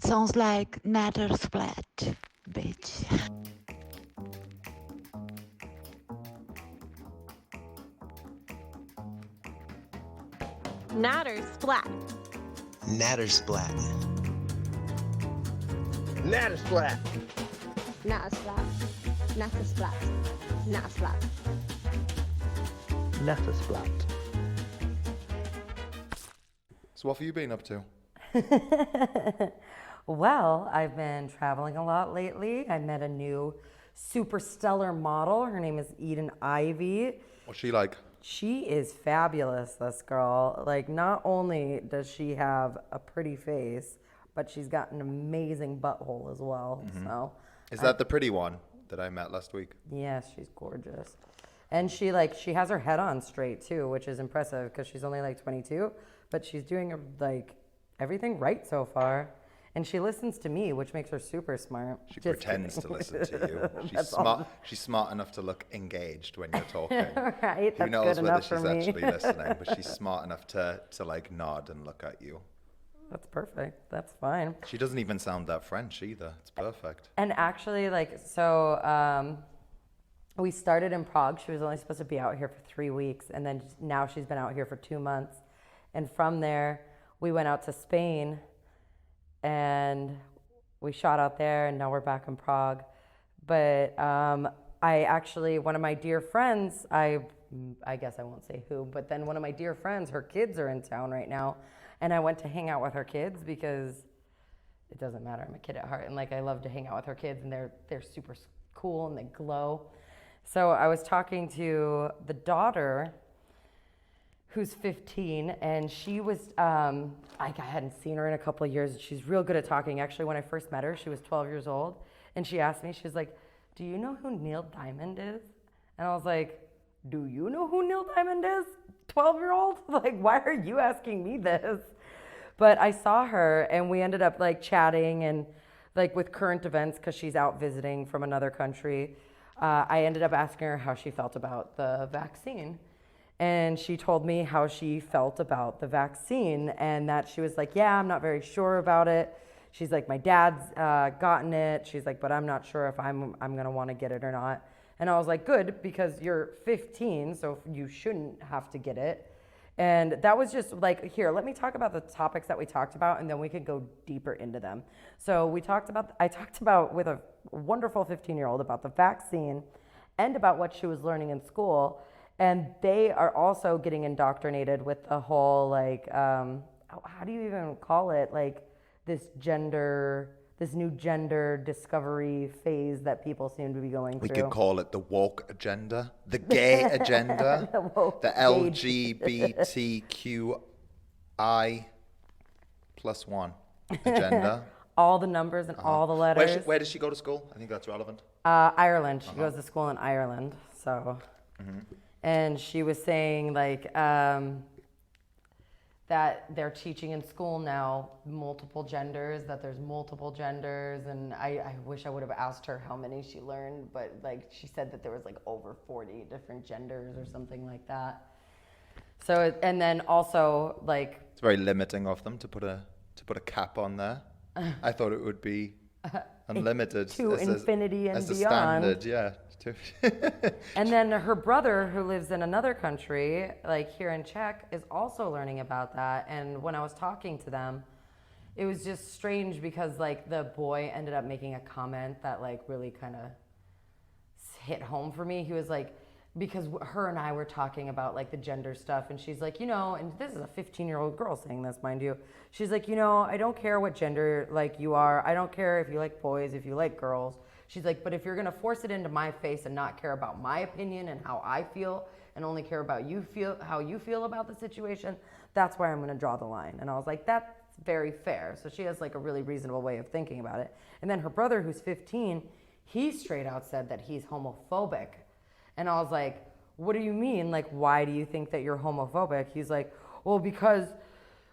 Sounds like Natter Splat, bitch. Natter Splat. Nattersplat. Nattersplat. Nattersplat. Nattersplat. Nattersplat. Nattersplat. So what have you been up to? Well, I've been traveling a lot lately. I met a new super stellar model. Her name is Eden Ivy. What's she like? She is fabulous, this girl. Like, not only does she have a pretty face, but she's got an amazing butthole as well. So, Is that the pretty one that I met last week? yes, she's gorgeous. And she has her head on straight too, which is impressive because she's only like 22, but she's doing like everything right so far. And she listens to me, which makes her super smart. She Just pretends kidding. to listen to you. She's That's smart. all. She's smart enough to look engaged when you're talking. Right, Who that's knows good whether enough she's for me. actually listening? But she's smart enough to like nod and look at you. That's perfect. That's fine. She doesn't even sound that French either. It's perfect. And actually, we started in Prague. She was only supposed to be out here for 3 weeks, and then now she's been out here for 2 months. And from there, we went out to Spain, and we shot out there, and now we're back in Prague. But one of my dear friends, I guess I won't say who, but then one of my dear friends, her kids are in town right now, and I went to hang out with her kids because it doesn't matter. I'm a kid at heart, and like I love to hang out with her kids, and they're super cool and they glow. So I was talking to the daughter, who's 15, and she was I hadn't seen her in a couple of years. She's real good at talking. Actually, when I first met her, she was 12 years old, and she asked me, she's like, "Do you know who Neil Diamond is?" And I was like, "Do you know who Neil Diamond is, 12-year-old? Like, why are you asking me this?" But I saw her, and we ended up like chatting and like with current events because she's out visiting from another country. I ended up asking her how she felt about the vaccine. And she told me how she felt about the vaccine and that she was like, "Yeah, I'm not very sure about it." She's like, "My dad's gotten it." She's like, "But I'm not sure if I'm gonna want to get it or not." And I was like, "Good, because you're 15, so you shouldn't have to get it." And that was just like, here, let me talk about the topics that we talked about, and then we could go deeper into them. So I talked about with a wonderful 15-year-old about the vaccine and about what she was learning in school. And they are also getting indoctrinated with the whole, like, how do you even call it? Like this new gender discovery phase that people seem to be going We through. could call it the woke agenda, the gay agenda, the LGBTQI+1 agenda. All the numbers and all the letters. Where does she go to school? I think that's relevant. Ireland. She goes to school in Ireland. So, and she was saying like that they're teaching in school now multiple genders. That there's multiple genders, and I wish I would have asked her how many she learned, but like she said that there was like over 40 different genders or something like that. So, and then also like It's very limiting of them to put a cap on there. I thought it would be unlimited to infinity and as a beyond. standard, yeah. And then her brother, who lives in another country, like here in Czech, is also learning about that. And when I was talking to them, it was just strange because like the boy ended up making a comment that like really kind of hit home for me. He was like, because her and I were talking about like the gender stuff, and she's like, and this is a 15-year-old girl saying this, mind you. She's like, I don't care what gender like you are. I don't care if you like boys, if you like girls. She's like, but if you're gonna force it into my face and not care about my opinion and how I feel, and only care about how you feel about the situation, that's where I'm gonna draw the line. And I was like, that's very fair. So she has like a really reasonable way of thinking about it. And then her brother, who's 15, he straight out said that he's homophobic. And I was like, what do you mean? Like, why do you think that you're homophobic? He's like, well, because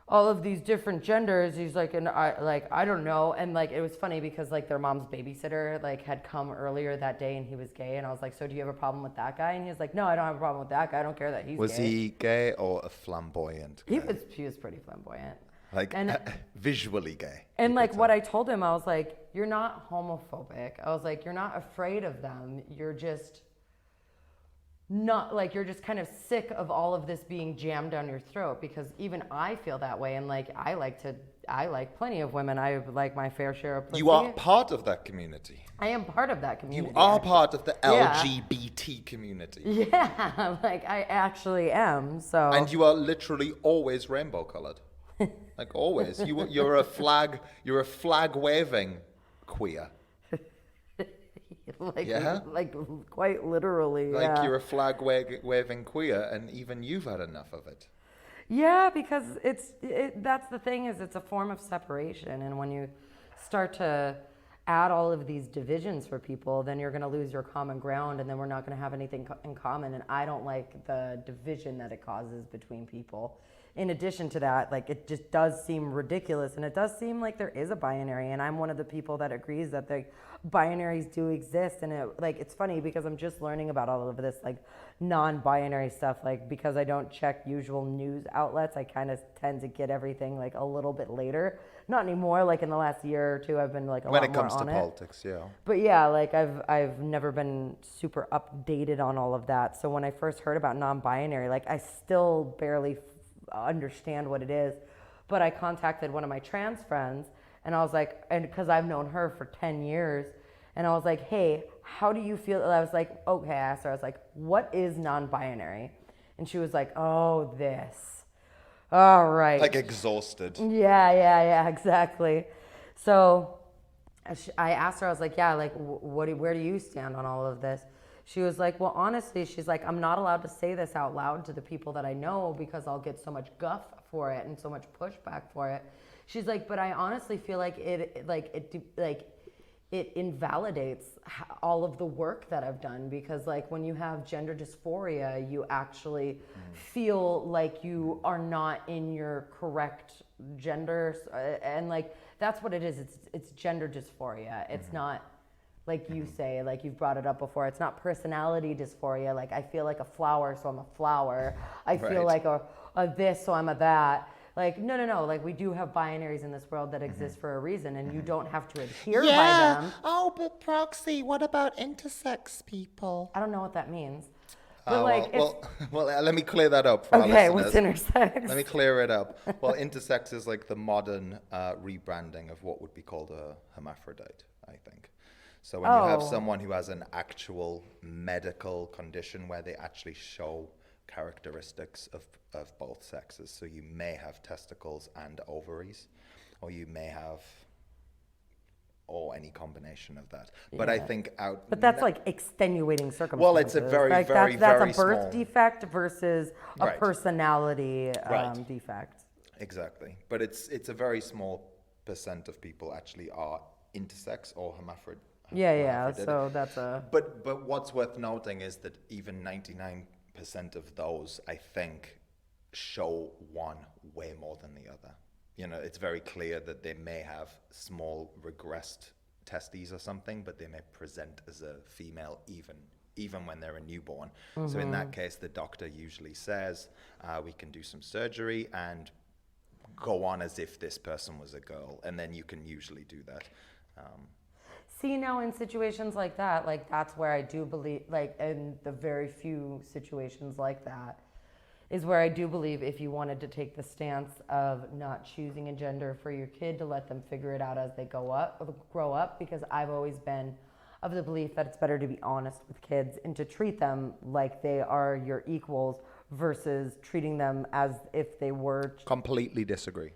all of these different genders. He's like, and I don't know. And like, it was funny because like their mom's babysitter like had come earlier that day and he was gay. And I was like, so do you have a problem with that guy? And he was like, no, I don't have a problem with that guy. I don't care that he's gay. Was he gay or a flamboyant guy? He was pretty flamboyant. Like And- visually gay. And you like could what say. I told him, I was like, you're not homophobic. I was like, you're not afraid of them. You're just not like, you're just kind of sick of all of this being jammed down your throat, because even I feel that way. And like, I like plenty of women. I like my fair share of pussy. You are part of that community. I am part of that community. You are actually. part of the Yeah. LGBT community. Yeah, like I actually am. So And you are literally always rainbow colored. Like always. You're a flag waving queer. like, Yeah? like quite literally. Like yeah. you're a flag waving queer, and even you've had enough of it. Yeah, because that's the thing, is it's a form of separation, and when you start to add all of these divisions for people, then you're going to lose your common ground, and then we're not going to have anything in common. And I don't like the division that it causes between people. In addition to that, like, it just does seem ridiculous, and it does seem like there is a binary, and I'm one of the people that agrees that the binaries do exist. And it's funny because I'm just learning about all of this like non-binary stuff, like, because I don't check usual news outlets, I kind of tend to get everything like a little bit later. Not anymore, like in the last year or two I've been like a When lot it more comes to on it. politics, yeah. But yeah, like I've never been super updated on all of that. So when I first heard about non-binary, like I still barely understand what it is. But I contacted one of my trans friends, and I was like, and because I've known her for 10 years, and I was like, hey, how do you feel? And I was like, okay, I asked her, I was like, what is non-binary? And she was like, oh, this. All right. Like exhausted. Yeah, exactly. So I asked her, I was like, yeah, like, where do you stand on all of this? She was like, well, honestly, she's like, I'm not allowed to say this out loud to the people that I know because I'll get so much guff for it and so much pushback for it. She's like, but I honestly feel like it invalidates all of the work that I've done, because like when you have gender dysphoria, you actually feel like you are not in your correct gender, and like that's what it is. It's gender dysphoria. It's not like you say, like you've brought it up before. It's not personality dysphoria. Like I feel like a flower, so I'm a flower. I feel Right. like a this, so I'm a that. Like, no. Like, we do have binaries in this world that exist for a reason, and you don't have to adhere by them. Oh, but Proxy, what about intersex people? I don't know what that means. But, like, well, let me clear that up for okay, our what's listeners. intersex? Let me clear it up. Well, intersex is like the modern rebranding of what would be called a hermaphrodite, I think. So when you have someone who has an actual medical condition where they actually show characteristics of both sexes. So you may have testicles and ovaries, or you may have, or any combination of that. But I think But that's like extenuating circumstances. Well, it's a very, like very, that's very a birth small- defect versus a Right. personality Right. defect. Exactly. But it's a very small percent of people actually are intersex or hermaphrodite. Yeah. So that's a. But what's worth noting is that even 99% of those, I think, show one way more than the other. You know, it's very clear that they may have small regressed testes or something, but they may present as a female even when they're a newborn. So in that case, the doctor usually says, we can do some surgery and go on as if this person was a girl. And then you can usually do that. See, now in situations like that, like that's where I do believe, like in the very few situations like that, is where I do believe if you wanted to take the stance of not choosing a gender for your kid, to let them figure it out as they grow up, because I've always been of the belief that it's better to be honest with kids and to treat them like they are your equals versus treating them as if they were. Completely disagree.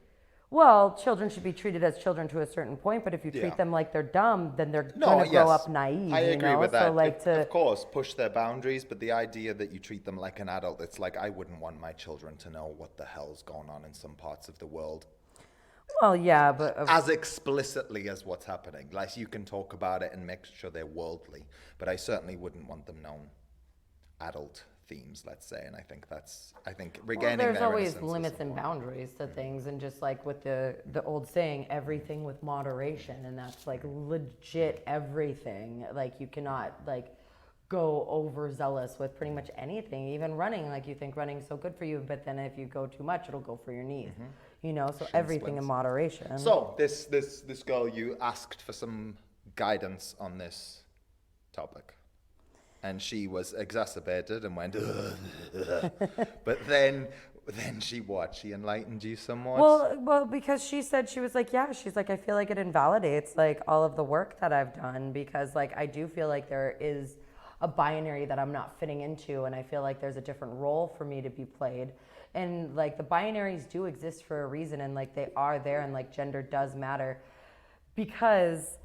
Well, children should be treated as children to a certain point, but if you treat Yeah. them like they're dumb, then they're going to grow up naive. I agree with So that. like Of course, push their boundaries, but the idea that you treat them like an adult, it's like I wouldn't want my children to know what the hell's going on in some parts of the world well, yeah, but as explicitly as what's happening. Like, you can talk about it and make sure they're worldly, but I certainly wouldn't want them known adult themes, let's say. And I think regaining there's their always innocence is limits and important. boundaries to things, and just like with the old saying, everything with moderation, and that's like legit everything. Like you cannot like go overzealous with pretty much anything, even running. Like you think running's so good for you, but then if you go too much, it'll go for your knees. you know, so everything in splints. moderation. So this girl, you asked for some guidance on this topic, and she was exacerbated and went, "Ugh." But then she enlightened you somewhat. Well, because she said, she was like, yeah, she's like, I feel like it invalidates like all of the work that I've done, because like I do feel like there is a binary that I'm not fitting into, and I feel like there's a different role for me to be played. And like the binaries do exist for a reason, and like they are there, and like gender does matter, because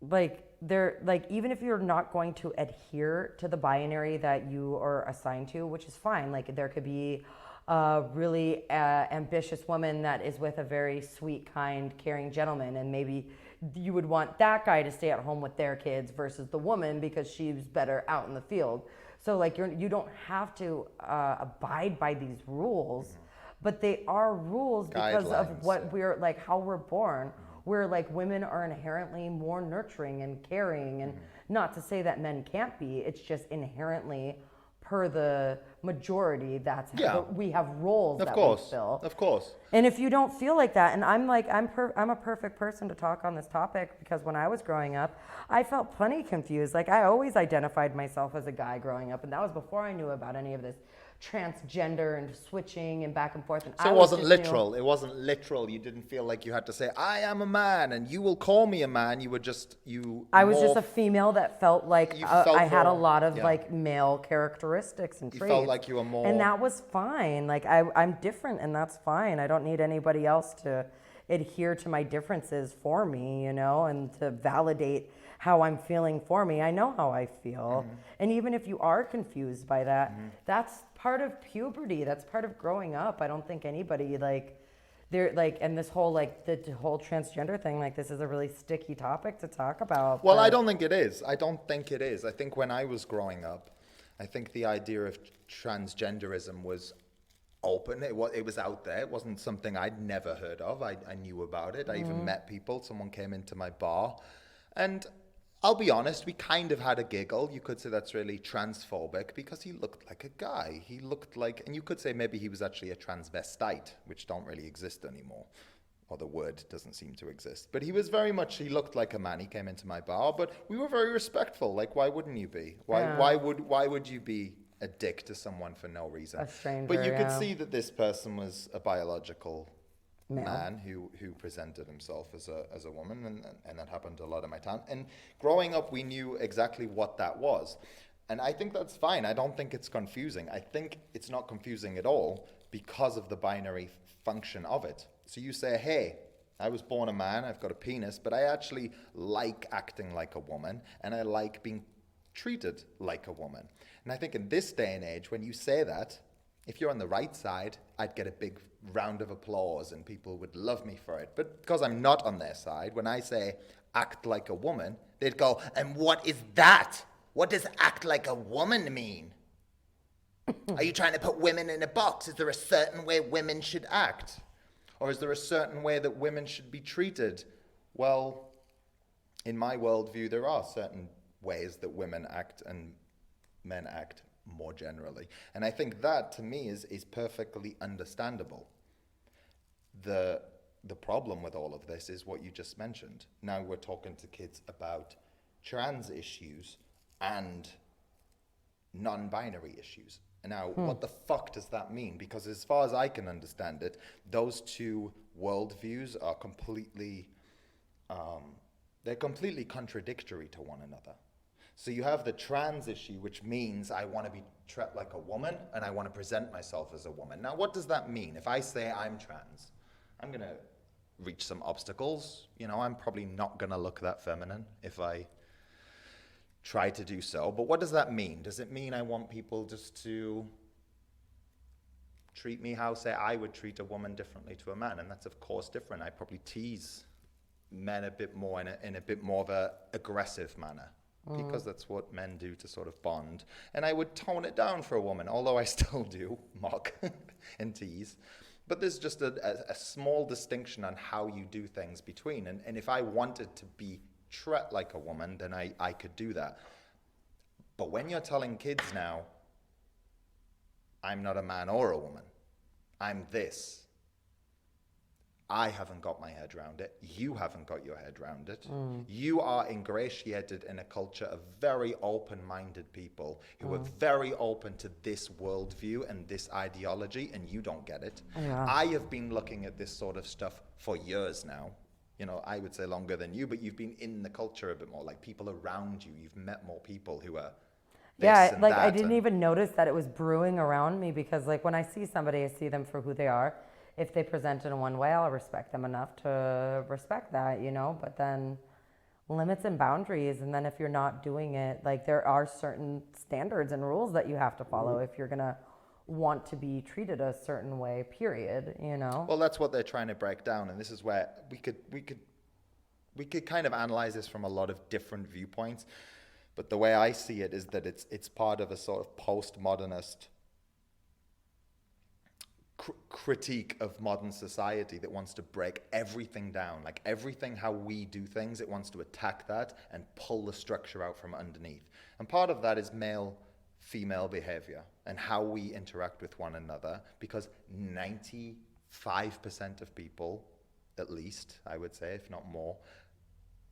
like they're like, even if you're not going to adhere to the binary that you are assigned to, which is fine, like there could be a really ambitious woman that is with a very sweet, kind, caring gentleman, and maybe you would want that guy to stay at home with their kids versus the woman because she's better out in the field. So like you don't have to abide by these rules, but they are rules because of Guidelines, what yeah. we're like, how we're born. Where like women are inherently more nurturing and caring, and not to say that men can't be, it's just inherently per the majority, that's Yeah. how we have roles Of that course, we fill. of course. And if you don't feel like that, and I'm like, I'm a perfect person to talk on this topic, because when I was growing up, I felt plenty confused. Like I always identified myself as a guy growing up, and that was before I knew about any of this transgender and switching and back and forth. And So I it was wasn't just, you know, literal. It wasn't literal. You didn't feel like you had to say, "I am a man," and you will call me a man. You were just you. I was just a morphed- female that felt like You felt I had a more- lot of yeah. like male characteristics and You traits. felt like you were more- and that was fine. Like I'm different, and that's fine. I don't need anybody else to adhere to my differences for me, you know, and to validate how I'm feeling for me. I know how I feel, and even if you are confused by that, that's part of puberty. That's part of growing up. I don't think anybody like. They're like, and this whole like the whole transgender thing, like this is a really sticky topic to talk about. Well, I but- don't think it is. I don't think it is. I think when I was growing up, I think the idea of transgenderism was open. It was out there. It wasn't something I'd never heard of. I knew about it. I even met people. Someone came into my bar, and I'll be honest, we kind of had a giggle. You could say that's really transphobic because he looked like a guy. He looked like, and you could say maybe he was actually a transvestite, which don't really exist anymore. Or the word doesn't seem to exist. But he was very much, he looked like a man. He came into my bar, but we were very respectful. Like, why wouldn't you be? Why would you be a dick to someone for no reason? A stranger, But you could yeah. see that this person was a biological Male. man who presented himself as a woman, and that happened a lot of my time. And growing up, we knew exactly what that was. And I think that's fine. I don't think it's confusing. I think it's not confusing at all because of the binary function of it. So you say, hey, I was born a man, I've got a penis, but I actually like acting like a woman, and I like being treated like a woman. And I think in this day and age, when you say that, if you're on the right side, I'd get a big round of applause and people would love me for it. But because I'm not on their side, when I say act like a woman, they'd go, and what is that? What does act like a woman mean? Are you trying to put women in a box? Is there a certain way women should act? Or is there a certain way that women should be treated? Well, in my worldview, there are certain ways that women act and men act more generally. And I think that, to me, is perfectly understandable. The problem with all of this is what you just mentioned. Now we're talking to kids about trans issues and non-binary issues. And now, what the fuck does that mean? Because as far as I can understand it, those two worldviews are completely, they're completely contradictory to one another. So you have the trans issue, which means I want to be treated like a woman and I want to present myself as a woman. Now, what does that mean? If I say I'm trans, I'm going to reach some obstacles. You know, I'm probably not going to look that feminine if I try to do so. But what does that mean? Does it mean I want people just to treat me how, say, I would treat a woman differently to a man? And that's, of course, different. I probably tease men a bit more in a bit more of a aggressive manner. Because that's what men do to sort of bond. And I would tone it down for a woman, although I still do mock and tease. But there's just a small distinction on how you do things between. And if I wanted to be treated like a woman, then I could do that. But when you're telling kids now, I'm not a man or a woman, I'm this. I haven't got my head around it. You haven't got your head around it. You are ingratiated in a culture of very open-minded people who are very open to this worldview and this ideology, and you don't get it. Yeah. I have been looking at this sort of stuff for years now. You know, I would say longer than you, but you've been in the culture a bit more, like people around you. You've met more people who are this Yeah, and like that I didn't and- even notice that it was brewing around me, because like when I see somebody, I see them for who they are. If they present in one way, I'll respect them enough to respect that, you know, but then limits and boundaries. And then if you're not doing it, like there are certain standards and rules that you have to follow if you're going to want to be treated a certain way, period, you know? Well, that's what they're trying to break down, and this is where we could kind of analyze this from a lot of different viewpoints. But the way I see it is that it's part of a sort of postmodernist critique of modern society that wants to break everything down, like everything how we do things. It wants to attack that and pull the structure out from underneath. And part of that is male-female behavior and how we interact with one another, because 95% of people, at least I would say, if not more,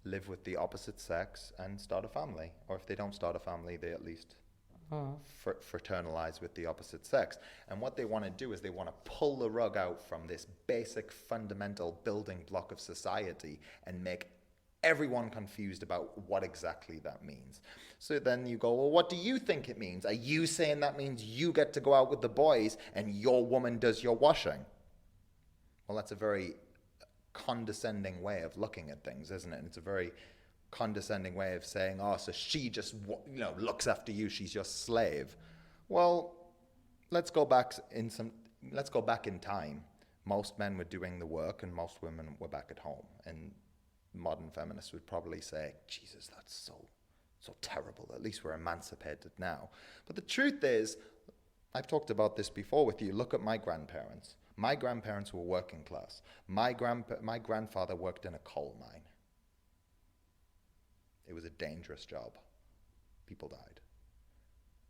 live with the opposite sex and start a family. Or if they don't start a family, they at least fraternize with the opposite sex. And what they want to do is they want to pull the rug out from this basic fundamental building block of society and make everyone confused about what exactly that means. So then you go, well, what do you think it means? Are you saying that means you get to go out with the boys and your woman does your washing? Well, that's a very condescending way of looking at things, isn't it? And it's a very condescending way of saying, oh, so she just, looks after you, she's your slave. Well, let's go back in time. Most men were doing the work and most women were back at home. And modern feminists would probably say, Jesus, that's so terrible. At least we're emancipated now. But the truth is, I've talked about this before with you. Look at my grandparents. My grandparents were working class. My grandfather worked in a coal mine. It was a dangerous job. People died.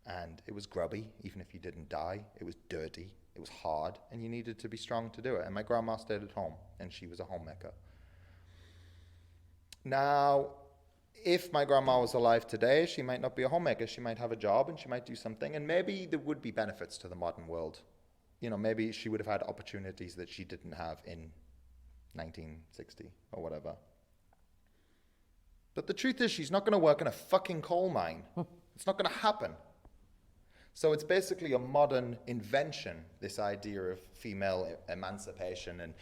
And it was grubby, even if you didn't die. It was dirty. It was hard. And you needed to be strong to do it. And my grandma stayed at home, and she was a homemaker. Now, if my grandma was alive today, she might not be a homemaker. She might have a job, and she might do something. And maybe there would be benefits to the modern world. Maybe she would have had opportunities that she didn't have in 1960 or whatever. But the truth is, she's not going to work in a fucking coal mine. It's not going to happen. So it's basically a modern invention, this idea of female emancipation and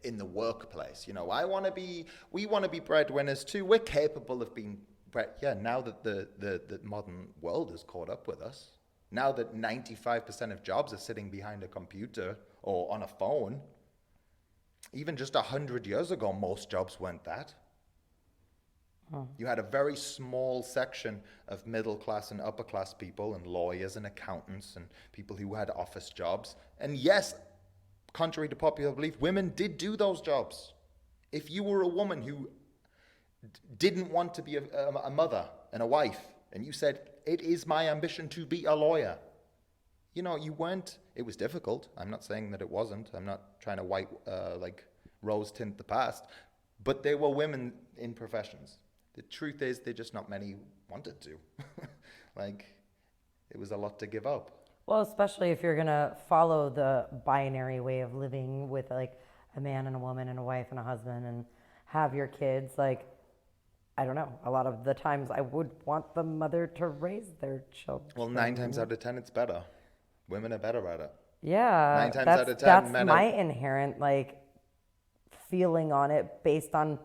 in the workplace. We want to be breadwinners too. We're capable of being now that the modern world has caught up with us. Now that 95% of jobs are sitting behind a computer or on a phone. Even just 100 years ago, most jobs weren't that. You had a very small section of middle class and upper class people and lawyers and accountants and people who had office jobs. And yes, contrary to popular belief, women did do those jobs. If you were a woman who didn't want to be a mother and a wife, and you said, it is my ambition to be a lawyer, you weren't, it was difficult. I'm not saying that it wasn't. I'm not trying to rose tint the past, but there were women in professions. The truth is, they're just not many wanted to. It was a lot to give up. Well, especially if you're going to follow the binary way of living with like a man and a woman and a wife and a husband and have your kids. I don't know. A lot of the times I would want the mother to raise their children. Well, 9 times out of 10, it's better. Women are better at it. Yeah. 9 times out of 10, that's men my inherent feeling on it based on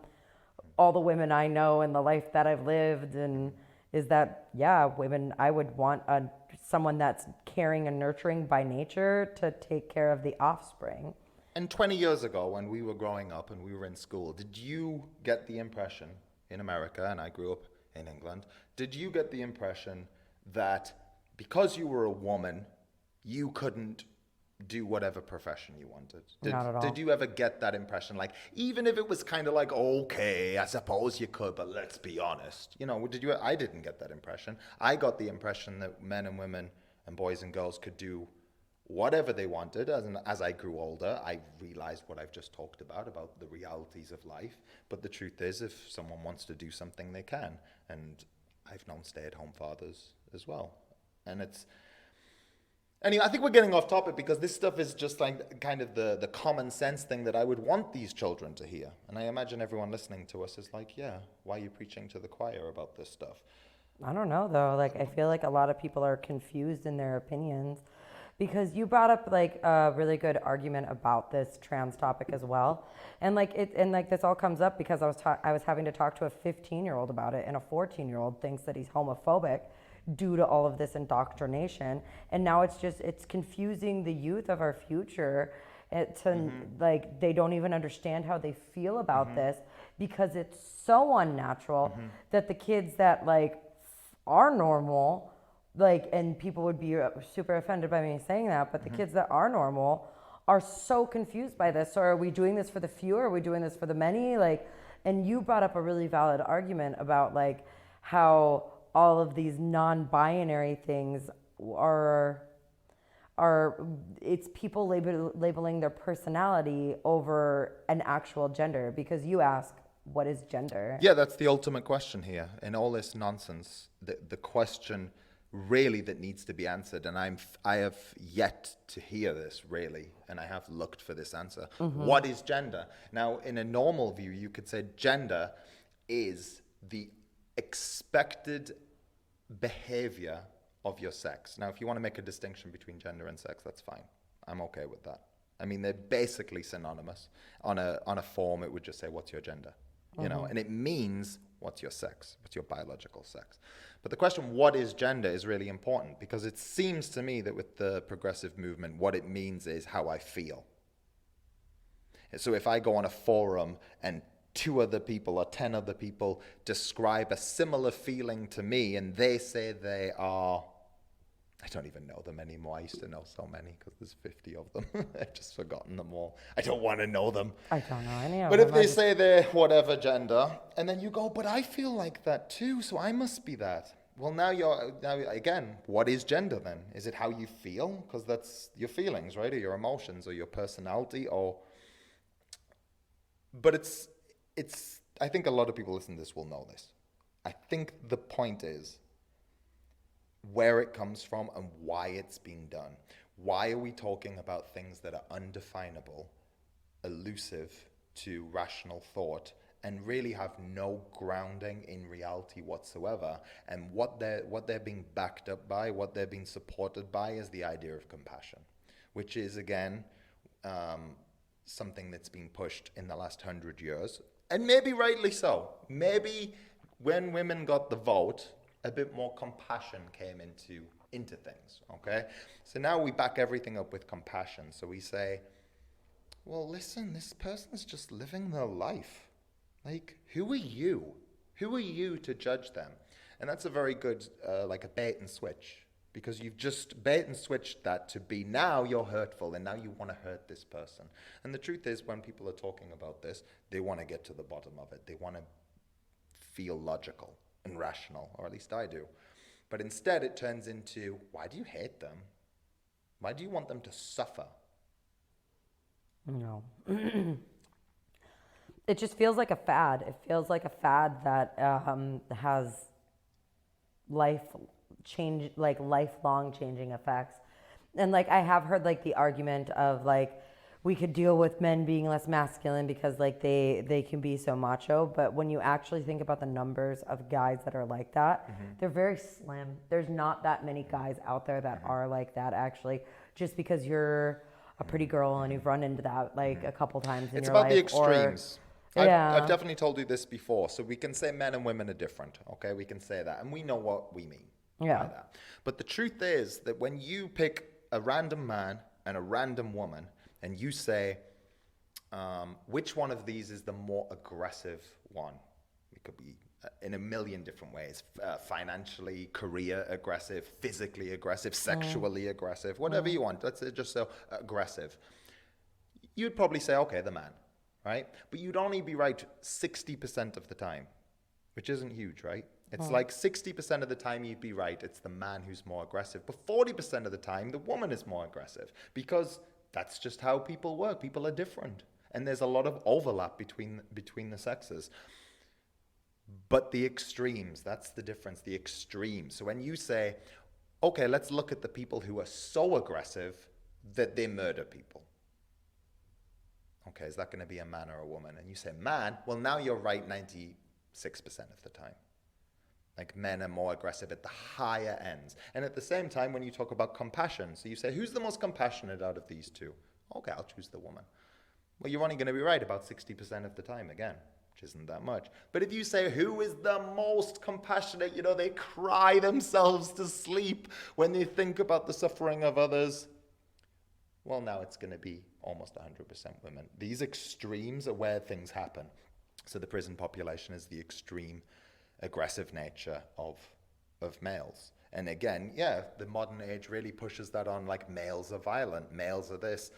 all the women I know and the life that I've lived, and is that, women, I would want someone that's caring and nurturing by nature to take care of the offspring. And 20 years ago, when we were growing up and we were in school, did you get the impression in America, and I grew up in England, did you get the impression that because you were a woman, you couldn't do whatever profession you wanted? Not at all. Did you ever get that impression? Even if it was kind of okay, I suppose you could, but let's be honest. I didn't get that impression. I got the impression that men and women and boys and girls could do whatever they wanted. As I grew older, I realized what I've just talked about the realities of life. But the truth is, if someone wants to do something, they can. And I've known stay-at-home fathers as well. And it's... Anyway, I think we're getting off topic because this stuff is just like kind of the common sense thing that I would want these children to hear. And I imagine everyone listening to us is like, yeah, why are you preaching to the choir about this stuff? I don't know though. Like, I feel like a lot of people are confused in their opinions because you brought up like a really good argument about this trans topic as well. And like this all comes up because I was having to talk to a 15-year-old about it, and a 14-year-old thinks that he's homophobic due to all of this indoctrination. And now it's confusing the youth of our future. Like, they don't even understand how they feel about this because it's so unnatural that the kids that like are normal, like, and people would be super offended by me saying that, but the kids that are normal are so confused by this. So are we doing this for the few, or are we doing this for the many? Like, and you brought up a really valid argument about like how all of these non-binary things are it's people labeling their personality over an actual gender, because you ask, what is gender? Yeah, that's the ultimate question here. In all this nonsense, the question really that needs to be answered, and I have yet to hear this really, and I have looked for this answer. What is gender? Now, in a normal view, you could say gender is the expected behavior of your sex. Now, if you want to make a distinction between gender and sex, that's fine. I'm okay with that. I mean, they're basically synonymous. On a form, it would just say, what's your gender? You know, and it means what's your sex, what's your biological sex. But the question, what is gender, is really important, because it seems to me that with the progressive movement, what it means is how I feel. So if I go on a forum and 2 other people or 10 other people describe a similar feeling to me, and they say they are, I don't even know them anymore. I used to know so many because there's 50 of them. I've just forgotten them all. I don't want to know them. I don't know any of But them. if they say they're whatever gender, and then you go, but I feel like that too, so I must be that. Well, now again, what is gender then? Is it how you feel? Because that's your feelings, right? Or your emotions, or your personality, or... But it's I think a lot of people listening to this will know this. I think the point is where it comes from and why it's being done. Why are we talking about things that are undefinable, elusive to rational thought, and really have no grounding in reality whatsoever? And what they're being backed up by, what they're being supported by, is the idea of compassion, which is, again, something that's been pushed in the last 100 years. And maybe rightly so. Maybe when women got the vote, a bit more compassion came into things, okay? So now we back everything up with compassion. So we say, well, listen, this person's just living their life. Like, who are you? Who are you to judge them? And that's a very good, like a bait and switch, because you've just bait and switched that to be, now you're hurtful and now you want to hurt this person. And the truth is, when people are talking about this, they want to get to the bottom of it. They want to feel logical and rational, or at least I do. But instead it turns into, why do you hate them? Why do you want them to suffer? No. It just feels like a fad. It feels like a fad that has lifelong changing effects. And like, I have heard like the argument of like, we could deal with men being less masculine because like they can be so macho, but when you actually think about the numbers of guys that are like that, they're very slim. There's not that many guys out there that are like that, actually, just because you're a pretty girl and you've run into that like a couple times in your life. It's about the extremes. Yeah. I've definitely told you this before, so we can say men and women are different, okay? We can say that, and we know what we mean by that. But the truth is that when you pick a random man and a random woman, and you say, which one of these is the more aggressive one? It could be in a million different ways. Financially, career aggressive, physically aggressive, sexually aggressive, whatever you want. Let's just say aggressive. You'd probably say, okay, the man, right? But you'd only be right 60% of the time, which isn't huge, right? It's like 60% of the time you'd be right, it's the man who's more aggressive. But 40% of the time, the woman is more aggressive because that's just how people work. People are different. And there's a lot of overlap between the sexes. But the extremes, that's the difference, the extremes. So when you say, okay, let's look at the people who are so aggressive that they murder people. Okay, is that going to be a man or a woman? And you say man, well, now you're right 96% of the time. Like men are more aggressive at the higher ends. And at the same time, when you talk about compassion, so you say, who's the most compassionate out of these two? Okay, I'll choose the woman. Well, you're only going to be right about 60% of the time again, which isn't that much. But if you say, who is the most compassionate, you know, they cry themselves to sleep when they think about the suffering of others. Well, now it's going to be almost 100% women. These extremes are where things happen. So the prison population is the extreme aggressive nature of males. And again, yeah, the modern age really pushes that on, like males are violent, males are this.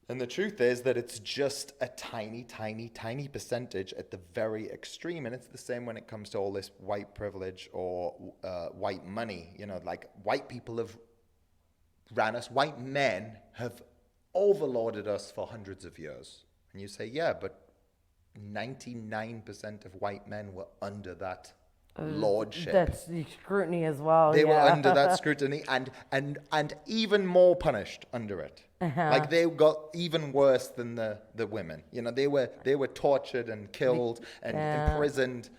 And the truth is that it's just a tiny, tiny, tiny percentage at the very extreme. And it's the same when it comes to all this white privilege or white money. You know, like white people have ran us, white men have overlorded us for hundreds of years. And you say, yeah, but 99% of white men were under that lordship. That's the scrutiny as well. They were under that scrutiny and even more punished under it. Like they got even worse than the women. You know, they were tortured and killed and imprisoned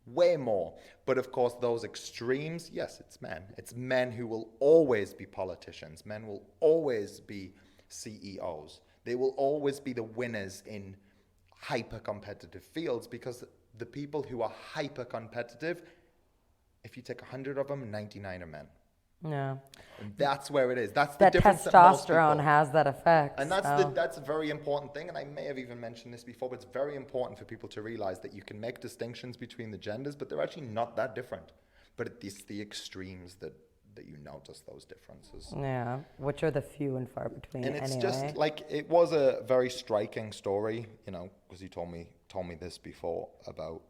way more. But of course, those extremes, yes, it's men. It's men who will always be politicians. Men will always be CEOs. They will always be the winners in hyper-competitive fields, because the people who are hyper-competitive, if you take 100 of them, 99 are men. Yeah. And that's where it is. That's the That difference. That most testosterone people, has that effect. and that's a very important thing. And I may have even mentioned this before, but it's very important for people to realize that you can make distinctions between the genders, but they're actually not that different. But it's the extremes that you notice those differences. Yeah, which are the few and far between. And it's anyway. just like, it was a very striking story, you know, because you told me this before about,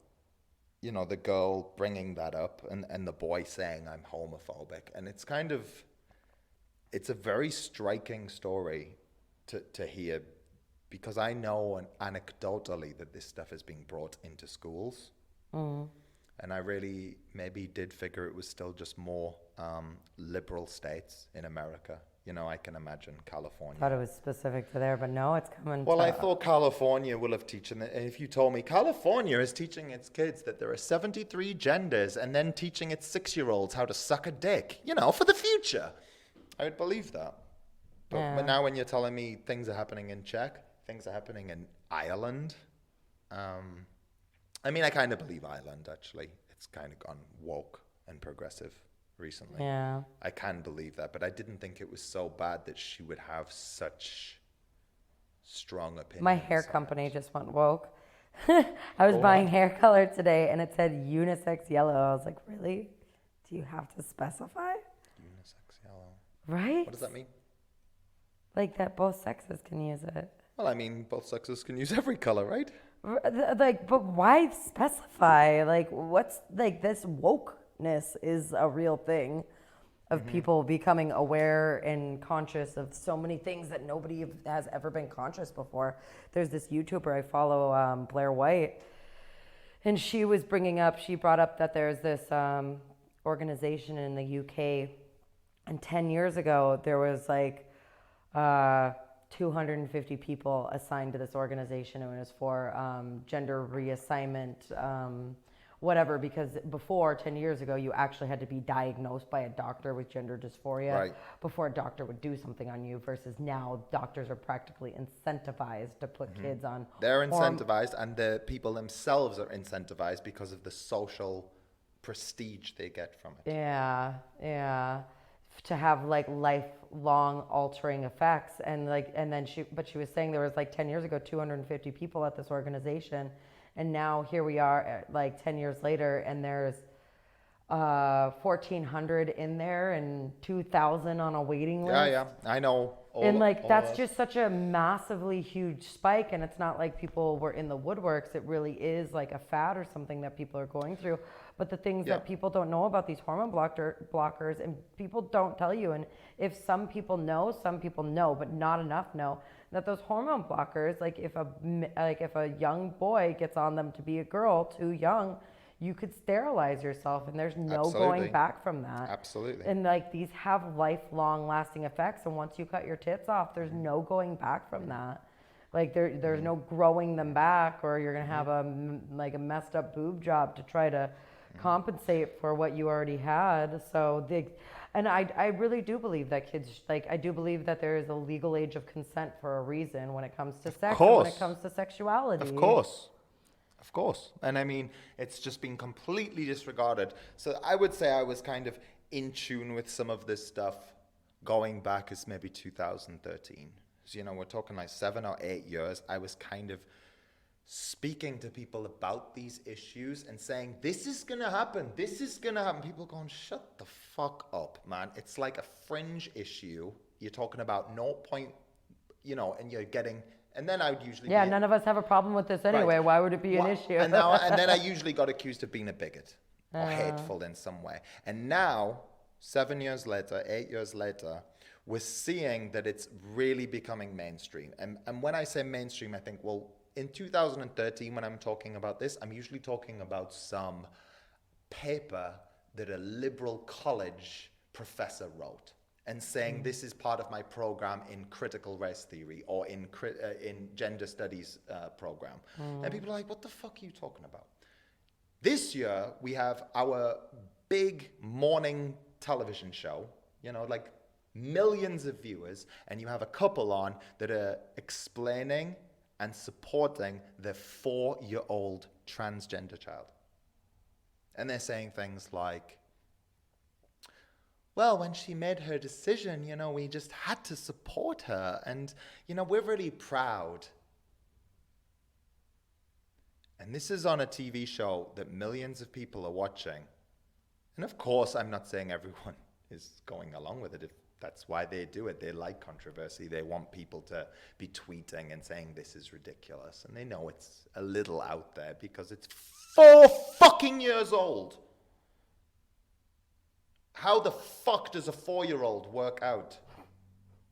you know, the girl bringing that up and the boy saying I'm homophobic. And it's kind of, it's a very striking story to hear, because I know anecdotally that this stuff is being brought into schools. And I really maybe did figure it was still just more liberal states in America. You know, I can imagine California. Thought it was specific to there, but no, it's coming. Well, I thought California will have teaching it. And if you told me California is teaching its kids that there are 73 genders and then teaching its 6-year-olds how to suck a dick, you know, for the future, I would believe that. But now when you're telling me things are happening in Czech, things are happening in Ireland, I mean, I kind of believe Ireland, actually. It's kind of gone woke and progressive recently. Yeah. I can believe that, but I didn't think it was so bad that she would have such strong opinions. My hair company just went woke. I was buying hair color today, and it said unisex yellow. I was like, really? Do you have to specify? Unisex yellow. Right? What does that mean? Like that both sexes can use it. Well, I mean, both sexes can use every color, right? Like, but why specify? Like, what's, like, this wokeness is a real thing of people becoming aware and conscious of so many things that nobody has ever been conscious before. There's this YouTuber I follow, Blair White, and she brought up that there's this organization in the UK, and 10 years ago, there was like 250 people assigned to this organization, and it was for gender reassignment, whatever, because before, 10 years ago, you actually had to be diagnosed by a doctor with gender dysphoria before a doctor would do something on you, versus now doctors are practically incentivized to put kids on. They're incentivized, and the people themselves are incentivized because of the social prestige they get from it. Yeah. To have like lifelong altering effects, and then she was saying there was like 10 years ago 250 people at this organization, and now here we are like 10 years later, and there's 1,400 in there and 2,000 on a waiting list. Yeah, I know And like all that's us. just such a massively huge spike, and it's not like people were in the woodworks. It really is like a fad or something that people are going through. But the things Yeah. that people don't know about these hormone blockers, and people don't tell you, and if some people know, but not enough know that those hormone blockers, like if a young boy gets on them to be a girl too young, you could sterilize yourself, and there's no Absolutely. going back from that. Absolutely. And like these have lifelong lasting effects, and once you cut your tits off, there's no going back from that. Like there's no growing them back, or you're gonna have a messed up boob job to try to compensate for what you already had. So I really do believe that kids, like, I do believe that there is a legal age of consent for a reason when it comes to sex and when it comes to sexuality. Of course. Of course. And I mean, it's just been completely disregarded. So I would say I was kind of in tune with some of this stuff going back as maybe 2013. So, you know, we're talking like 7 or 8 years. I was kind of speaking to people about these issues and saying, this is going to happen. This is going to happen. People going, shut the fuck up, man. It's like a fringe issue. You're talking about no point, you know, and you're getting... And then I would usually None of us have a problem with this anyway. Right. Why would it be an issue? And then I usually got accused of being a bigot or hateful in some way. And now, 7 years later, 8 years later, we're seeing that it's really becoming mainstream. And when I say mainstream, I think, well, in 2013, when I'm talking about this, I'm usually talking about some paper that a liberal college professor wrote, and saying this is part of my program in critical race theory or in gender studies program. And people are like, what the fuck are you talking about? This year, we have our big morning television show, you know, like millions of viewers, and you have a couple on that are explaining and supporting their 4-year-old transgender child. And they're saying things like, well, when she made her decision, you know, we just had to support her. And, you know, we're really proud. And this is on a TV show that millions of people are watching. And of course, I'm not saying everyone is going along with it. If that's why they do it. They like controversy. They want people to be tweeting and saying this is ridiculous. And they know it's a little out there because it's 4 fucking years old. How the fuck does a 4-year-old work out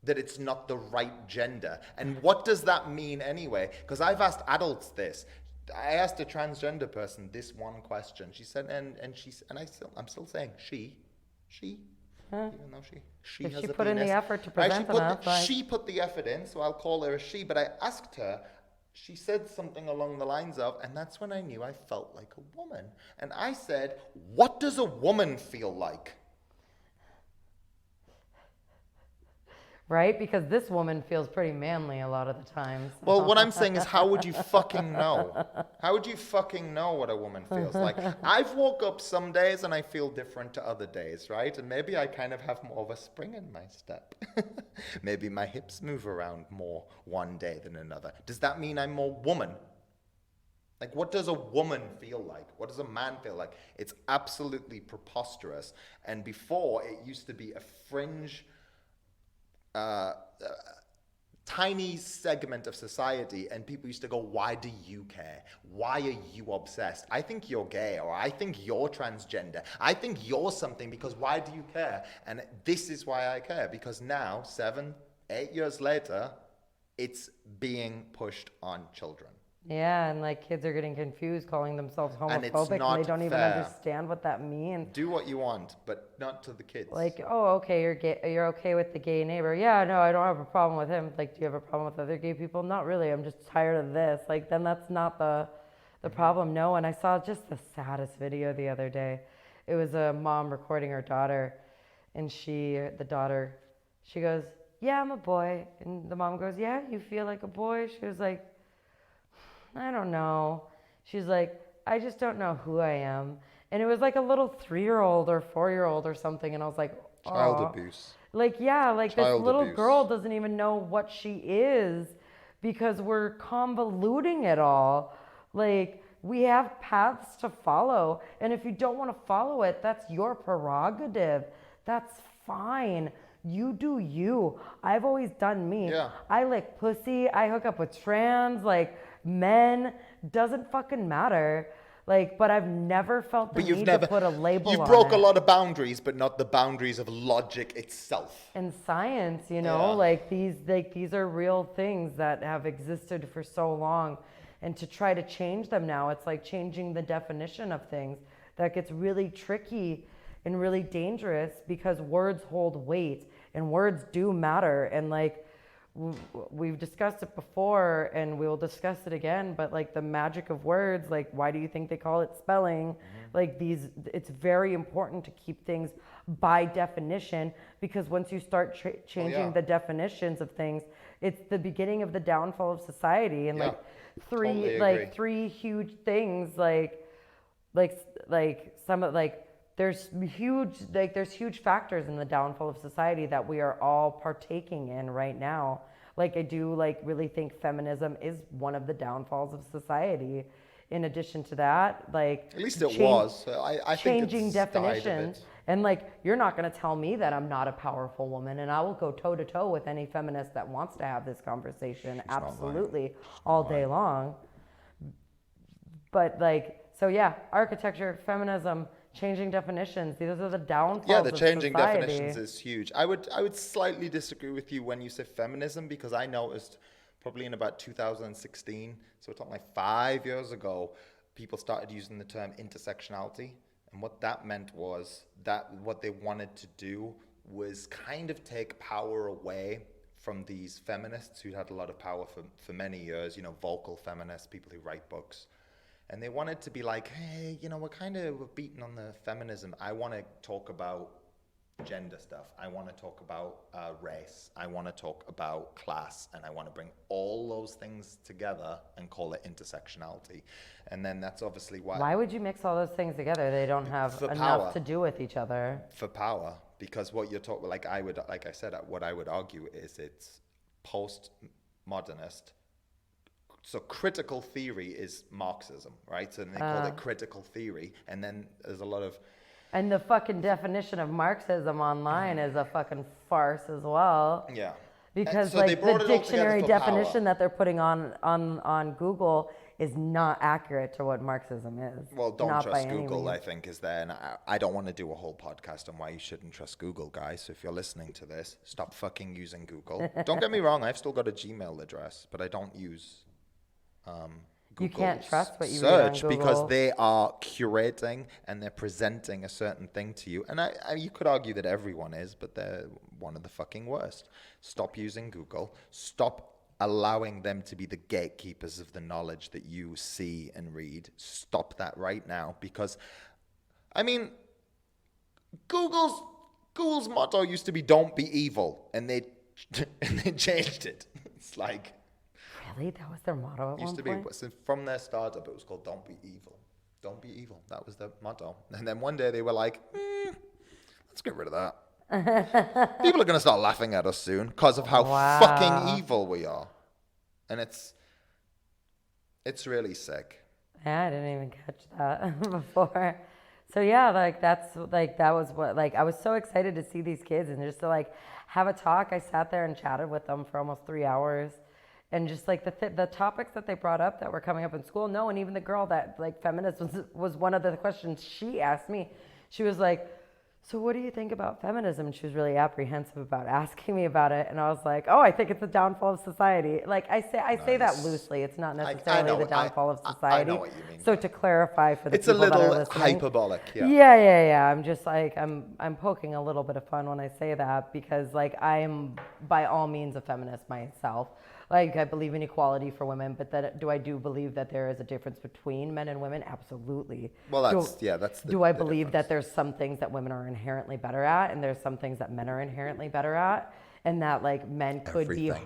that it's not the right gender? And what does that mean anyway? Because I've asked adults this. I asked a transgender person this one question. She said, I'm still saying she, even though she If has she a put in penis. the effort to Right, present enough, like... she put the effort in, so I'll call her a she. But I asked her, she said something along the lines of, and that's when I knew I felt like a woman. And I said, what does a woman feel like? Right? Because this woman feels pretty manly a lot of the times. Well, what I'm saying is, how would you fucking know? How would you fucking know what a woman feels like? I've woke up some days and I feel different to other days, right? And maybe I kind of have more of a spring in my step. Maybe my hips move around more one day than another. Does that mean I'm more woman? Like, what does a woman feel like? What does a man feel like? It's absolutely preposterous. And before, it used to be a fringe... tiny segment of society, and people used to go, why do you care? Why are you obsessed? I think you're gay, or I think you're transgender. I think you're something, because why do you care? And this is why I care, because now, 7, 8 years later, it's being pushed on children. Yeah, and like kids are getting confused, calling themselves And it's homophobic, not and they don't even fair. understand what that means. Do what you want, but not to the kids. Like, oh, okay, you're gay, you're okay with the gay neighbor. Yeah, no, I don't have a problem with him. Like, do you have a problem with other gay people? Not really. I'm just tired of this. Like, then that's not the problem. No, and I saw just the saddest video the other day. It was a mom recording her daughter, and the daughter goes, yeah, I'm a boy. And the mom goes, yeah, you feel like a boy? She was like, I don't know. She's like, I just don't know who I am. And it was like a little 3-year-old or 4-year-old or something. And I was like, Child "Aw." abuse. Like, yeah, like Child this little abuse. girl doesn't even know what she is because we're convoluting it all. Like, we have paths to follow. And if you don't want to follow it, that's your prerogative. That's fine. you do you. I've always done me. Yeah. I lick pussy. I hook up with trans, like men. Doesn't fucking matter. Like, but I've never felt the But you've need never to put a label you on broke it. a lot of boundaries, but not the boundaries of logic itself. And science, you know, Yeah. like these are real things that have existed for so long, and to try to change them now, it's like changing the definition of things. That gets really tricky and really dangerous because words hold weight and words do matter. And like we've discussed it before and we will discuss it again, but like the magic of words, like why do you think they call it spelling? Like it's very important to keep things by definition, because once you start changing the definitions of things, it's the beginning of the downfall of society. And like Totally agree. three huge things, like some of like there's huge factors in the downfall of society that we are all partaking in right now. Like I do like really think feminism is one of the downfalls of society. In addition to that, like At least it was. I think changing it's died a definitions. bit. And like you're not going to tell me that I'm not a powerful woman, and I will go toe to toe with any feminist that wants to have this conversation absolutely all day long. But like, so yeah, architecture, feminism, changing definitions, these are the downfalls Yeah, the of changing society. definitions is huge. I would slightly disagree with you when you say feminism, because I noticed probably in about 2016, so it's like 5 years ago, people started using the term intersectionality. And what that meant was that what they wanted to do was kind of take power away from these feminists who had a lot of power for many years, you know, vocal feminists, people who write books. And they wanted to be like, hey, you know, we're beating on the feminism. I want to talk about gender stuff. I want to talk about race. I want to talk about class. And I want to bring all those things together and call it intersectionality. And then that's obviously Why would you mix all those things together? They don't have For enough power. to do with each other. For power, because what you're talking, like I said, what I would argue is it's postmodernist. So critical theory is Marxism, right? So they call it critical theory, and then there's a lot of And the fucking definition of Marxism online is a fucking farce as well. yeah. Because So they like brought the it all together dictionary for definition power. that they're putting on Google is not accurate to what Marxism is. Well, don't Not trust by any Google, I means. think, is there. And I don't want to do a whole podcast on why you shouldn't trust Google, guys. So if you're listening to this, stop fucking using Google. Don't get me wrong, I've still got a Gmail address, but I don't use You Google can't trust what you read on search because Google. they are curating and they're presenting a certain thing to you. And you could argue that everyone is, but they're one of the fucking worst. Stop using Google. Stop allowing them to be the gatekeepers of the knowledge that you see and read. Stop that right now, because, I mean, Google's motto used to be "Don't be evil," and they changed it. It's like Really? That was their motto at used one to point? be so from their startup. It was called "Don't be evil." Don't be evil. That was their motto. And then one day they were like, let's get rid of that. People are going to start laughing at us soon because of how Wow. fucking evil we are. And it's really sick. Yeah, I didn't even catch that before. So yeah, that was what, like, I was so excited to see these kids and just to like have a talk. I sat there and chatted with them for almost 3 hours, and just like the topics that they brought up that were coming up in school. No, and even the girl that like feminism was one of the questions she asked me. She was like, so what do you think about feminism? And she was really apprehensive about asking me about it. And I was like, oh, I think it's the downfall of society. Like I say that Nice. loosely. It's not I necessarily know, the downfall of society. I know what you mean. So to clarify for the It's a people that are little listening, hyperbolic, yeah. yeah. I'm just like I'm poking a little bit of fun when I say that, because like I'm by all means a feminist myself. Like I believe in equality for women, but do I believe that there is a difference between men and women? Absolutely. Well, that's the Do I the believe difference. that there's some things that women are inherently better at, and there's some things that men are inherently better at, and that like men could Everything.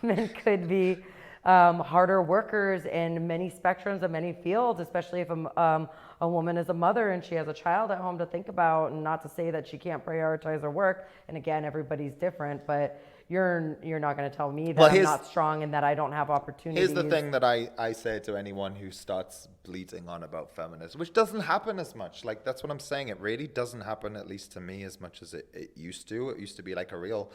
men could be harder workers in many spectrums and many fields, especially if a woman is a mother and she has a child at home to think about, and not to say that she can't prioritize her work. And again, everybody's different, but you're not going to tell me that Well, I'm here's- not strong and that I don't have opportunities. Here's the thing that I say to anyone who starts bleating on about feminism, which doesn't happen as much. Like, that's what I'm saying. It really doesn't happen, at least to me, as much as it used to. It used to be like a real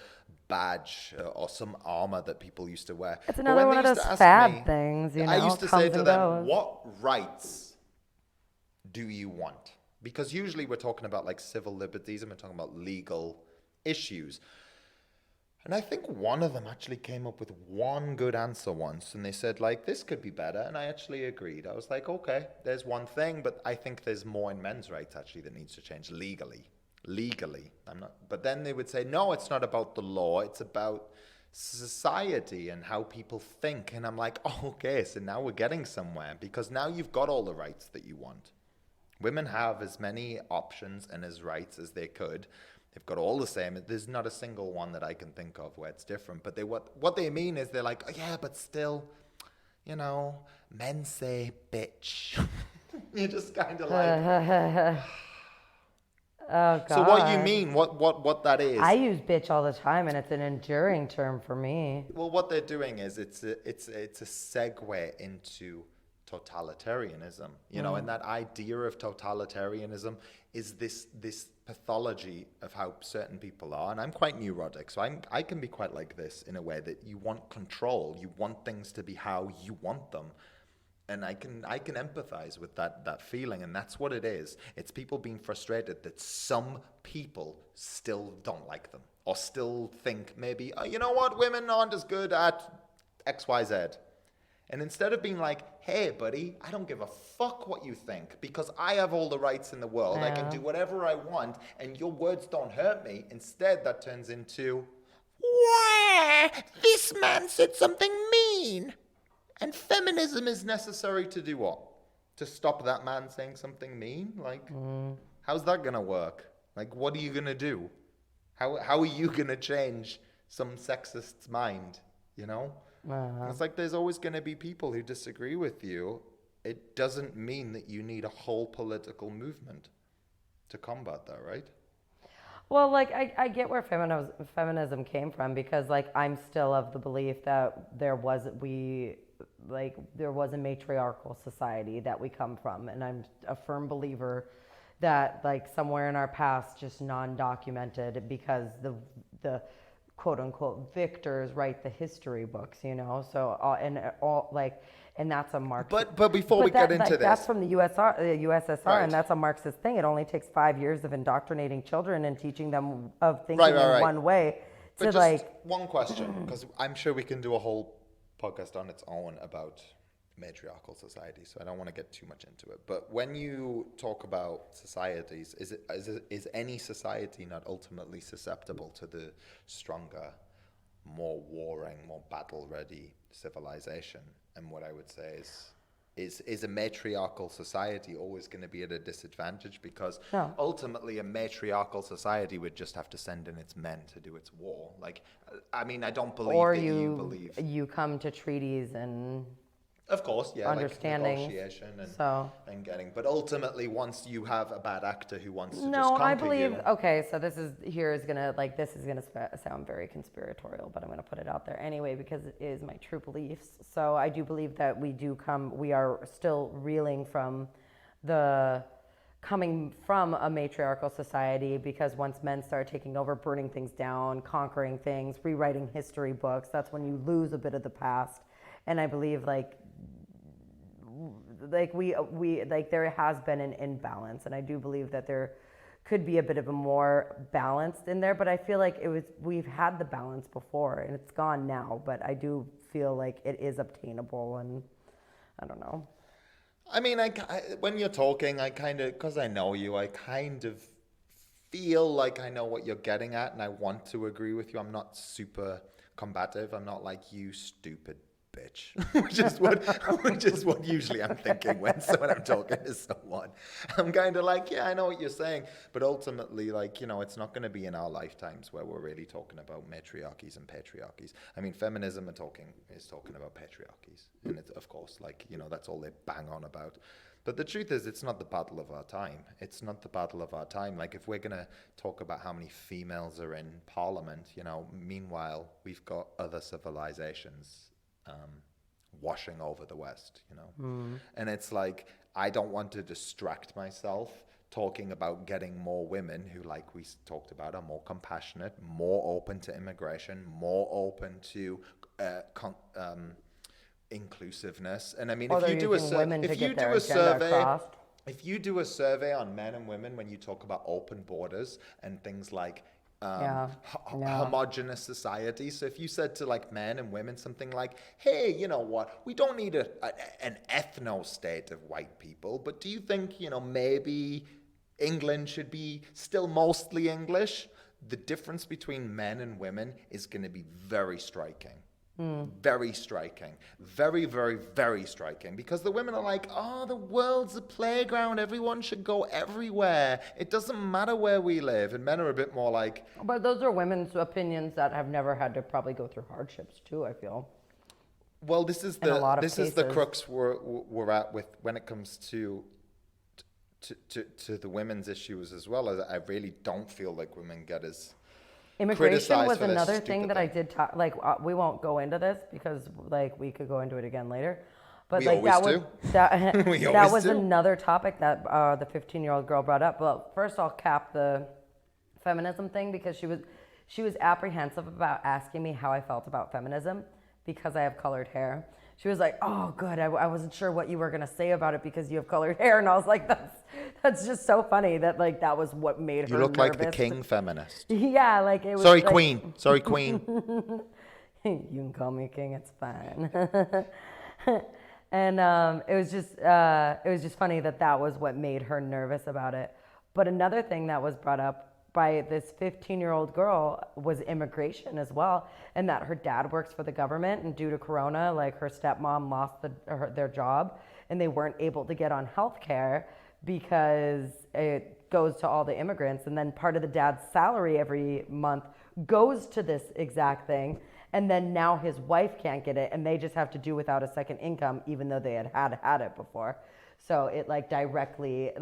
badge or some armor that people used to wear. It's But another when one they of used those to ask fad me- things, you know. I used to comes say to and them, goes. what rights do you want? Because usually we're talking about like civil liberties and we're talking about legal issues. And I think one of them actually came up with one good answer once, and they said, like, this could be better. And I actually agreed. I was like, okay, there's one thing, but I think there's more in men's rights actually that needs to change legally. I'm not. But then they would say, no, it's not about the law. It's about society and how people think. And I'm like, oh, okay, so now we're getting somewhere, because now you've got all the rights that you want. Women have as many options and as rights as they could. They've got all the same. There's not a single one that I can think of where it's different. But what they mean is they're like, oh, yeah, but still, you know, men say bitch. You're just kind of like, Oh, God. so what you mean? What that is? I use bitch all the time, and it's an enduring term for me. Well, what they're doing is it's a segue into totalitarianism, you know, and that idea of totalitarianism is this pathology of how certain people are. And I'm quite neurotic, so I can be quite like this in a way that you want control, you want things to be how you want them. And I can empathize with that feeling, and that's what it is. It's people being frustrated that some people still don't like them, or still think maybe, oh, you know what, women aren't as good at XYZ. And instead of being like, hey, buddy, I don't give a fuck what you think, because I have all the rights in the world. I can do whatever I want, and your words don't hurt me. Instead, that turns into, Wah! This man said something mean. and feminism is necessary to do what? To stop that man saying something mean? Like, how's that going to work? Like, what are you going to do? How are you going to change some sexist's mind, you know? It's like there's always going to be people who disagree with you. It doesn't mean that you need a whole political movement to combat that, right? Well, like, I get where feminism came from, because, like, I'm still of the belief that there was a matriarchal society that we come from. And I'm a firm believer that, like, somewhere in our past, just non-documented, because the quote unquote victors write the history books, you know? So, and that's a Marxist. But before we get into this, that's from the USSR, Right. and that's a Marxist thing. It only takes 5 years of indoctrinating children and teaching them of thinking Right. in one way but to, just like, one question, because I'm sure we can do a whole podcast on its own about matriarchal society, so I don't want to get too much into it. But when you talk about societies, is any society not ultimately susceptible to the stronger, more warring, more battle-ready civilization? And what I would say is a matriarchal society always going to be at a disadvantage? Because No. ultimately a matriarchal society would just have to send in its men to do its war. Like, I mean, I don't believe or that you believe. you come to treaties and Of course, yeah, understanding. like negotiation and getting. But ultimately, once you have a bad actor who wants to just No, conquer I believe. you, Okay, so this is gonna sound very conspiratorial, but I'm gonna put it out there anyway because it is my true beliefs. So I do believe that we are still reeling from coming from a matriarchal society, because once men start taking over, burning things down, conquering things, rewriting history books, that's when you lose a bit of the past. And I believe there has been an imbalance, and I do believe that there could be a bit of a more balanced in there, but I feel like we've had the balance before and it's gone now, but I do feel like it is obtainable, and I don't know. I mean, when you're talking, I kind of, because I know you, I kind of feel like I know what you're getting at, and I want to agree with you. I'm not super combative. I'm not like, you stupid bitch, which is what usually I'm thinking when I'm talking to someone. I'm kind of like, yeah, I know what you're saying, but ultimately, like, it's not going to be in our lifetimes where we're really talking about matriarchies and patriarchies. I mean, feminism is talking about patriarchies, and it's, of course, like, that's all they bang on about. But the truth is, it's not the battle of our time. It's not the battle of our time. Like, if we're going to talk about how many females are in parliament, meanwhile, we've got other civilizations washing over the West, And it's like, I don't want to distract myself talking about getting more women who, like we talked about, are more compassionate, more open to immigration, more open to inclusiveness. And I mean, if you do a survey on men and women, when you talk about open borders and things like homogenous society. So if you said to like men and women something like, hey, you know what, we don't need an ethno state of white people, but do you think, maybe England should be still mostly English? The difference between men and women is going to be very striking. Very striking. Very, very, very striking. Because the women are like, oh, the world's a playground. Everyone should go everywhere. It doesn't matter where we live. And men are a bit more like... But those are women's opinions that have never had to probably go through hardships too, I feel. Well, this is the crux we're at with when it comes to the women's issues as well. I really don't feel like women get as... Immigration was another thing that I did talk, we won't go into this because we could go into it again later. But that was another topic that the 15-year-old girl brought up. Well, first I'll cap the feminism thing because she was apprehensive about asking me how I felt about feminism because I have colored hair. She was like, oh, good. I wasn't sure what you were going to say about it because you have colored hair. And I was like, that's just so funny that that was what made her You look nervous. like the king feminist. Yeah, it was Sorry, queen. Sorry, queen. You can call me king. It's fine. And it was just funny that was what made her nervous about it. But another thing that was brought up by this 15-year-old girl was immigration as well, and that her dad works for the government, and due to Corona, her stepmom lost their job, and they weren't able to get on health care because it goes to all the immigrants, and then part of the dad's salary every month goes to this exact thing, and then now his wife can't get it, and they just have to do without a second income, even though they had it before. So it directly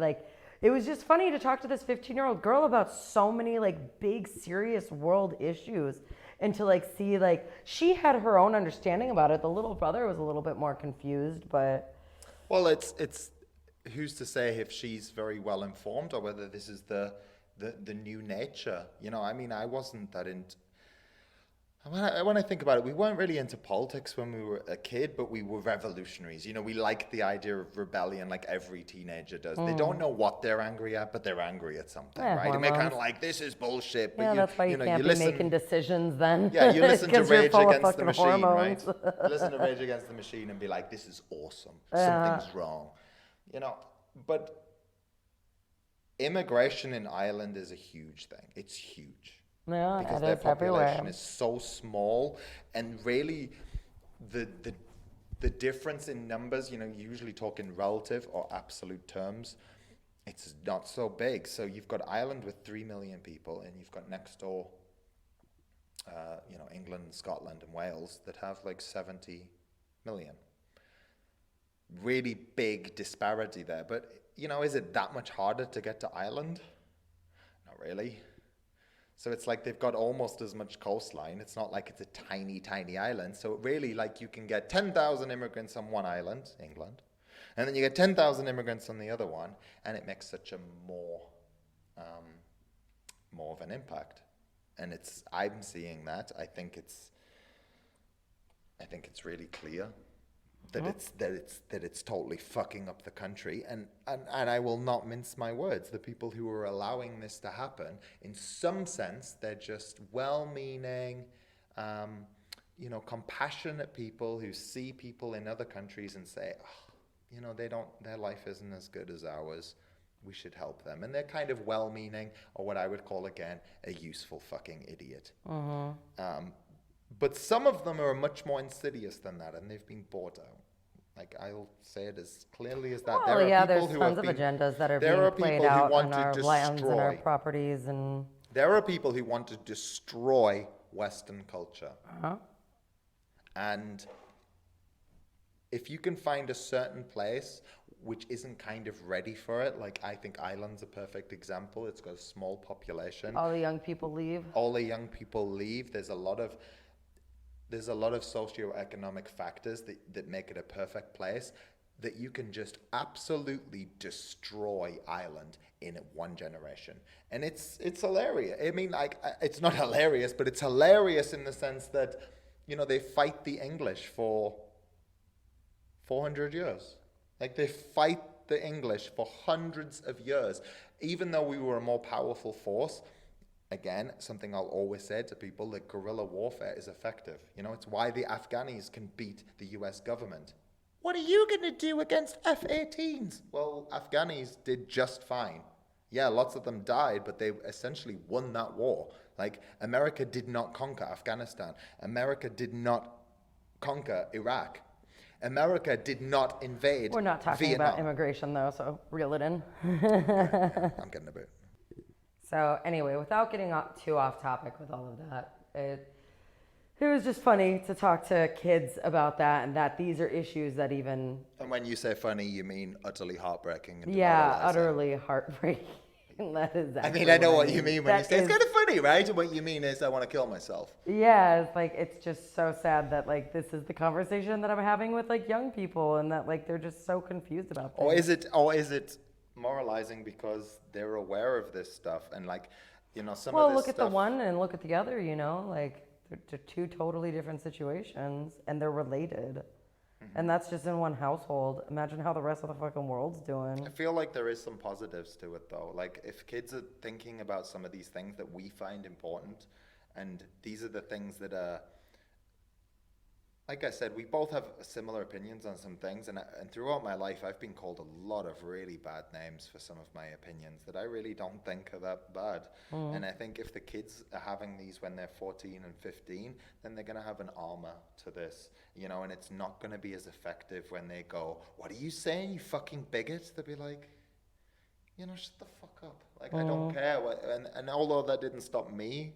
it was just funny to talk to this 15-year-old girl about so many big serious world issues and to see she had her own understanding about it. The little brother was a little bit more confused, but well, it's who's to say if she's very well informed or whether this is the new nature. I mean, I wasn't that into... When I think about it, we weren't really into politics when we were a kid, but we were revolutionaries. We liked the idea of rebellion like every teenager does. They don't know what they're angry at, but they're angry at something, right? And we're kind of like, this is bullshit. But that's why you can't be making decisions then. Yeah, you listen to Rage Against the Machine, hormones. right? You listen to Rage Against the Machine and be like, this is awesome. Something's wrong. But immigration in Ireland is a huge thing. It's huge. Yeah, because it their is population everywhere. is so small, and really the difference in numbers, you usually talk in relative or absolute terms, it's not so big. So you've got Ireland with 3 million people, and you've got next door, England, Scotland, and Wales that have 70 million. Really big disparity there. But, is it that much harder to get to Ireland? Not really. So it's they've got almost as much coastline. It's not like it's a tiny, tiny island. So really, you can get 10,000 immigrants on one island, England, and then you get 10,000 immigrants on the other one, and it makes such a more of an impact. And I'm seeing that. I think it's really clear that it's totally fucking up the country, and I will not mince my words. The people who are allowing this to happen, in some sense, they're just well-meaning, compassionate people who see people in other countries and say, their life isn't as good as ours. We should help them, and they're kind of well-meaning, or what I would call again a useful fucking idiot. But some of them are much more insidious than that, and they've been bought out. Like, I'll say it as clearly as that. Well, yeah, there's tons of agendas that are being played out on our lands and our properties, and there are people who want to destroy Western culture. And if you can find a certain place which isn't kind of ready for it, like I think Ireland's a perfect example. It's got a small population. all the young people leave. All the young people leave. There's a lot of socioeconomic factors that make it a perfect place that you can just absolutely destroy Ireland in one generation. And it's hilarious. I mean, like, it's not hilarious, but it's hilarious in the sense that, you know, they fight the English for 400 years. Like, they fight the English for hundreds of years. Even though we were a more powerful force, again, something I'll always say to people, that guerrilla warfare is effective. You know, it's why the Afghanis can beat the US government. What are you going to do against F-18s? Well, Afghanis did just fine. Yeah, lots of them died, but they essentially won that war. Like, America did not conquer Afghanistan. America did not conquer Iraq. America did not invade We're not talking Vietnam. about immigration, though, so reel it in. I'm getting a bit. So anyway, without getting too off topic with all of that, it was just funny to talk to kids about that, and that these are issues that even... And when you say funny, you mean utterly heartbreaking and Yeah, demoralizing. utterly heartbreaking. That is I actually mean, I know what you mean when you That say it's is- kind of funny, right? And what you mean is I want to kill myself. Yeah, it's like, it's just so sad that, like, this is the conversation that I'm having with, like, young people, and that, like, they're just so confused about things. Or is it moralizing because they're aware of this stuff and, like, you know, some of Well, this look at the stuff- one and look at the other, you know, like, they're two totally different situations, and they're related. And that's just in one household. Imagine how the rest of the fucking world's doing. I feel like there is some positives to it, though. Like, if kids are thinking about some of these things that we find important, and these are the things that are, like I said, we both have similar opinions on some things, and throughout my life, I've been called a lot of really bad names for some of my opinions that I really don't think are that bad. And I think if the kids are having these when they're 14 and 15, then they're going to have an armor to this, you know, and it's not going to be as effective when they go, "What are you saying, you fucking bigot?" They'll be like, you know, shut the fuck up. Like, I don't care. And although that didn't stop me,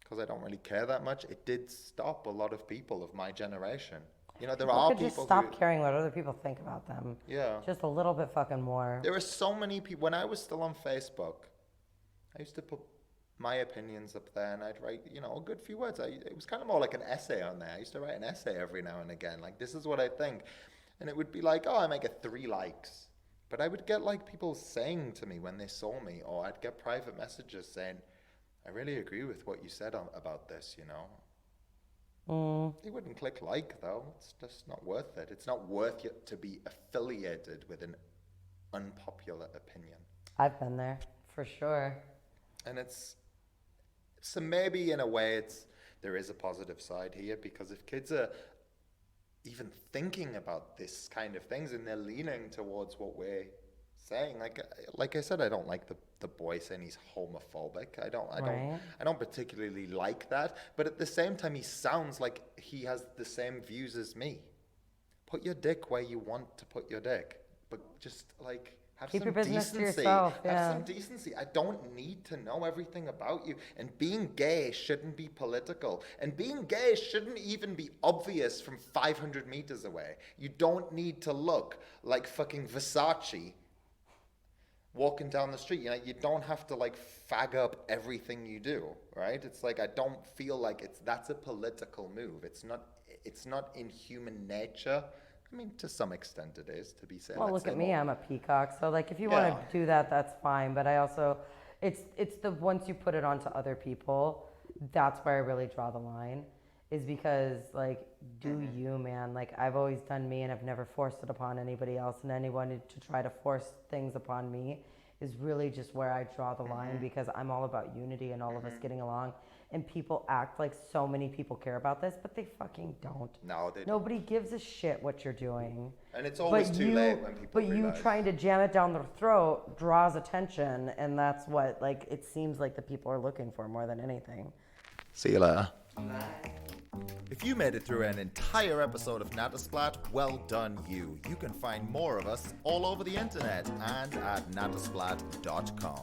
because I don't really care that much, it did stop a lot of people of my generation. You know, there People are could people just stop who, caring what other people think about them. yeah. Just a little bit fucking more. There are so many people. When I was still on Facebook, I used to put my opinions up there, and I'd write, you know, a good few words. It was kind of more like an essay on there. I used to write an essay every now and again, like, this is what I think. And it would be like, oh, I might get 3 likes. But I would get, like, people saying to me when they saw me, or I'd get private messages saying, "I really agree with what you said about this," you know. They wouldn't click like, though. It's just not worth it. It's not worth it to be affiliated with an unpopular opinion. I've been there, for sure. And so maybe in a way there is a positive side here, because if kids are even thinking about this kind of things and they're leaning towards what we're saying, like I said, I don't like the boy saying he's homophobic. I don't particularly like that, but at the same time he sounds like he has the same views as me. Put your dick where you want to put your dick, but just, like, have Keep some your business to decency. yourself, Have yeah. some decency. I don't need to know everything about you. And being gay shouldn't be political. And being gay shouldn't even be obvious from 500 meters away. You don't need to look like fucking Versace walking down the street. You know, you don't have to, like, fag up everything you do, right? It's like, I don't feel like that's a political move. It's not in human nature. I mean, to some extent it is, to be said. Well, look at me, I'm a peacock. So, like, if you want to do that, that's fine. But I also, it's the once you put it onto other people, that's where I really draw the line. Is because, like, do you, man? Like, I've always done me, and I've never forced it upon anybody else. And anyone to try to force things upon me is really just where I draw the line, because I'm all about unity and all of us getting along. And people act like so many people care about this, but they fucking don't. No, they don't. Nobody gives a shit what you're doing. And it's always too late when people But you realize. trying to jam it down their throat draws attention, and that's what, like, it seems like the people are looking for more than anything. See you later. If you made it through an entire episode of Nattersplat, well done you. You can find more of us all over the internet and at nattersplat.com.